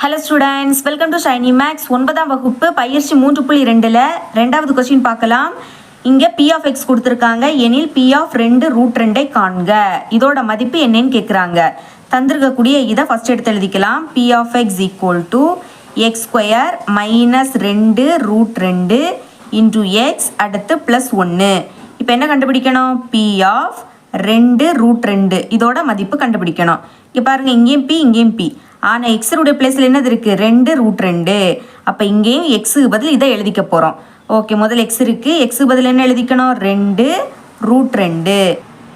Hello students, welcome to Shiny Maths. 9ஆம் வகுப்பு பயிற்சி 3.2ல் ரெண்டாவது கொஸ்டின் பார்க்கலாம். இங்கே பி ஆஃப் எக்ஸ் கொடுத்துருக்காங்க. எனில் பி ஆஃப் 2 ரூட் 2 காண்க. இதோட மதிப்பு என்னன்னு கேட்குறாங்க. தந்திருக்கக்கூடிய இதை ஃபஸ்ட் எடுத்து எழுதிக்கலாம். P of X equal to X square minus 2 root 2 into X அடுத்து ப்ளஸ் 1. இப்போ என்ன கண்டுபிடிக்கணும்? பி ஆஃப் 2 ரூட் 2 இதோட மதிப்பு கண்டுபிடிக்கணும். இங்கே பாருங்கள், இங்கேயும் பி இங்கேயும் பி. ஆனால் எக்ஸருடைய பிளேஸில் என்னது இருக்குது? 2 ரூட் 2. அப்போ இங்கேயும் எக்ஸுக்கு பதில் இதை எழுதிக்க போகிறோம். ஓகே, முதல் எக்ஸ் இருக்குது. எக்ஸுக்கு பதில் என்ன எழுதிக்கணும்? 2 ரூட் 2.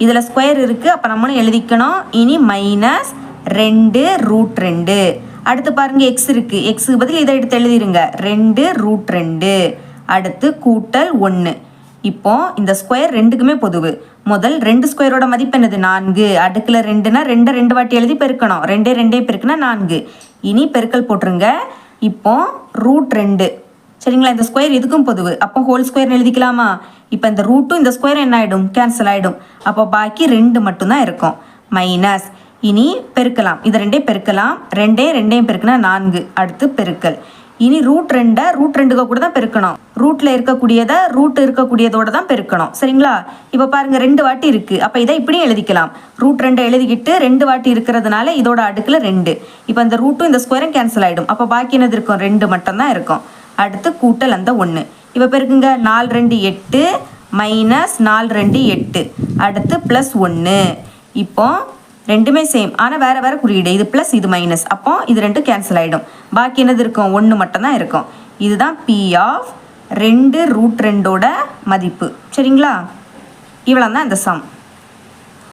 இதில் ஸ்கொயர் இருக்குது, அப்போ நம்மளும் எழுதிக்கணும். இனி மைனஸ் 2 ரூட் 2. அடுத்து பாருங்கள், எக்ஸ் இருக்குது. எக்ஸுக்கு பதில் இதை எடுத்து எழுதிருங்க. 2 ரூட் 2 அடுத்து கூட்டல் 1. இப்போ இந்த ஸ்கொயர் ரெண்டுக்குமே பொதுவு. முதல் 2 ஸ்கொயரோட மதிப்பு என்னது? 4. அடுக்கில் 2னா 2 வாட்டி எழுதி பெருக்கணும். 2 பெருக்குனா 4. இனி பெருக்கல் போட்டுருங்க. இப்போ ரூட் 2 சரிங்களா? இந்த ஸ்கொயர் இதுக்கும் பொதுவு. அப்போ ஹோல் ஸ்கொயர் எழுதிக்கலாமா? இப்போ இந்த ரூட்டும் இந்த ஸ்கொயர் என்ன ஆகிடும்? கேன்சல் ஆகிடும். அப்போ பாக்கி 2 மட்டும்தான் இருக்கும். மைனஸ் இனி பெருக்கலாம். இதை 2 பெருக்கலாம். 2 பெருக்குனா 4. அடுத்து பெருக்கல். இனி ரூட் 2 ரூட் 2 கூட தான் பெருக்கணும். ரூட்டில் இருக்கக்கூடியதை ரூட் இருக்கக்கூடியதோட தான் பெருக்கணும். சரிங்களா? இப்போ பாருங்கள், 2 வாட்டி இருக்குது. அப்போ இதை இப்படியும் எழுதிக்கலாம். ரூட் 2 எழுதிக்கிட்டு 2 வாட்டி இருக்கிறதுனால இதோட அடுக்கில் 2. இப்போ இந்த ரூட்டும் இந்த ஸ்கொயரும் கேன்சல் ஆகிடும். அப்போ பாக்கி என்னது இருக்கும்? 2 மட்டும்தான் இருக்கும். அடுத்து கூட்டல் அந்த 1. இப்போ பெருக்குங்க. 4 2 8 மைனஸ் 4 2 8 அடுத்து ப்ளஸ் 1. இப்போ ரெண்டுமே சேம், ஆனால் வேறு வேறு குறியீடு. இது ப்ளஸ் இது மைனஸ். அப்போ இது 2 கேன்சல் ஆகிடும். பாக்கி என்னது இருக்கும்? 1 மட்டும்தான் இருக்கும். இதுதான் பி ஆஃப் 2 ரூட் 2 மதிப்பு. சரிங்களா? இவ்வளோ தான் இந்த சம்.